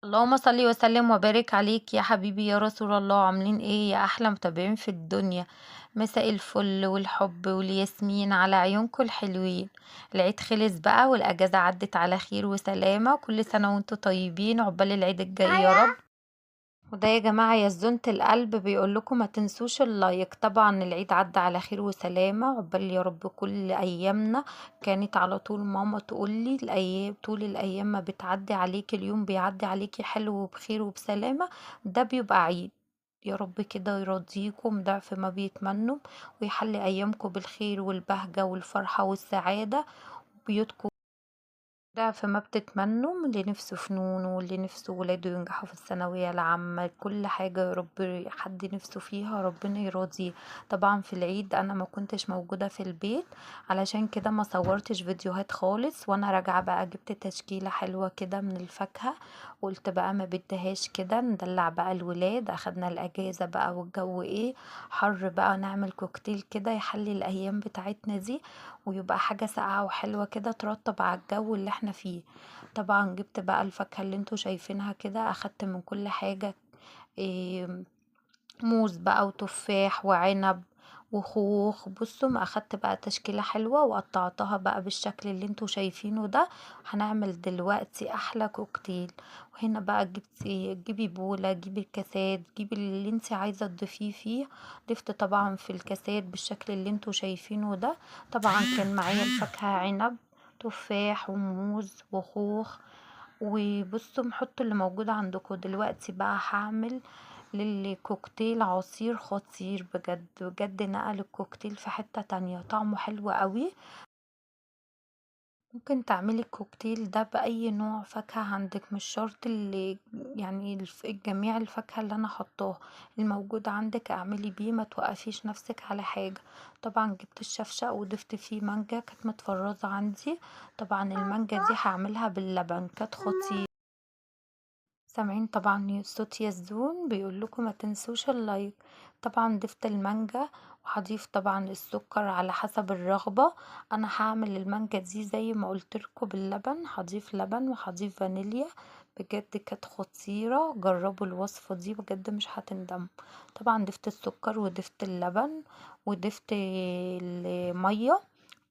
اللهم صل وسلم وبارك عليك يا حبيبي يا رسول الله. عاملين ايه يا احلى متابعين في الدنيا؟ مساء الفل والحب والياسمين على عيونكم الحلوين. العيد خلص بقى والاجازه عدت على خير وسلامه، كل سنه وانتم طيبين، عقبال العيد الجاي يا رب. وده يا جماعة يزنة القلب بيقول لكم ما تنسوش اللايك. طبعا العيد عدى على خير وسلامة، عقبال يا رب كل أيامنا. كانت على طول ماما تقولي الأيام، طول الأيام ما بتعدي عليكي اليوم بيعدي عليكي حلو وبخير وبسلامة، ده بيبقى عيد. يا رب كده يرضيكم ضعف ما بيتمنوا، ويحلي أيامكم بالخير والبهجة والفرحة والسعادة، بيوتكم ضعف ما بتتمنوا. اللي نفسه فنون واللي نفسه ولاده ينجحوا في الثانوية العامة، كل حاجة يا رب حد نفسه فيها ربنا يراضيه. طبعا في العيد انا ما كنتش موجودة في البيت، علشان كده ما صورتش فيديوهات خالص. وانا راجعة بقى جبت تشكيلة حلوة كده من الفاكهة، قلت بقى ما بدهاش كده ندلع بقى الولاد، اخدنا الاجازة بقى والجو ايه حر بقى، نعمل كوكتيل كده يحلي الايام بتاعتنا دي، ويبقى حاجة ساقعة وحلوة كده ترطب على الجو اللي احنا فيه. طبعا جبت بقى الفاكهة اللي انتوا شايفينها كده، اخدت من كل حاجة. إيه، موز بقى وتفاح وعنب وخوخ. بصوا ما اخدت بقى تشكيلة حلوة وقطعتها بقى بالشكل اللي انتوا شايفينه ده. هنعمل دلوقتي احلى كوكتيل. وهنا بقى جيبي بولة، جيبي الكاسات، جيبي اللي انت عايزة تضيفيه فيه. ضفت طبعا في الكاسات بالشكل اللي انتوا شايفينه ده. طبعا كان معايا الفاكهة عنب، تفاح وموز وخوخ. وبصوا حطوا اللي موجود عندكم. دلوقتي بقى هعمل للكوكتيل عصير خطير بجد بجد، نقل الكوكتيل في حتة تانية، طعمه حلو قوي. ممكن تعملي الكوكتيل ده بأي نوع فاكهة عندك، مش شرط اللي يعني جميع الفاكهة اللي انا حطاها الموجود عندك اعملي بيه، ما توقفيش نفسك على حاجة. طبعا جبت الشفشق وضفت فيه مانجا كانت متفرزة عندي. طبعا المانجا دي هعملها باللبن، كانت خطيرة. سامعين طبعا صوت يزون بيقول لكم ما تنسوش اللايك. طبعا ضفت المانجا، وهضيف طبعا السكر على حسب الرغبة. انا هعمل المانجا دي زي ما قلت لكم باللبن، هضيف لبن وهضيف فانيليا. بجد كانت خطيرة، جربوا الوصفة دي بجد مش هتندموا. طبعا ضفت السكر وضفت اللبن وضفت المية.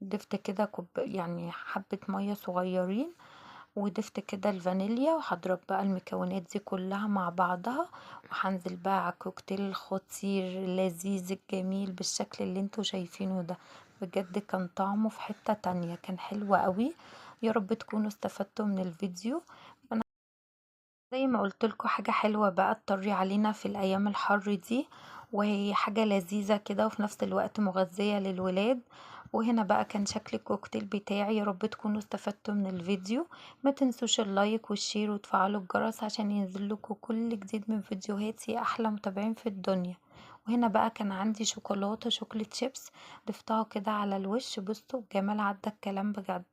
ضفت كده يعني حبة مية صغيرين، وضفت كده الفانيليا، وهضرب بقى المكونات دي كلها مع بعضها، وهنزل بقى على الكوكتيل الخطير اللذيذ الجميل بالشكل اللي انتوا شايفينه ده. بجد كان طعمه في حتة تانية، كان حلو قوي. يا رب تكونوا استفدتوا من الفيديو. زي ما قلت لكم حاجة حلوة بقى تطري علينا في الأيام الحر دي، وهي حاجة لذيذة كده وفي نفس الوقت مغذية للولاد. وهنا بقى كان شكل الكوكتيل بتاعي. يا رب تكونوا استفدتوا من الفيديو. ما تنسوش اللايك والشير وتفعلوا الجرس عشان ينزل لكم كل جديد من فيديوهاتي، أحلى متابعين في الدنيا. وهنا بقى كان عندي شوكولاتة شوكليت شيبس، ضفتها كده على الوش. بصوا الجمال عدى الكلام بجد.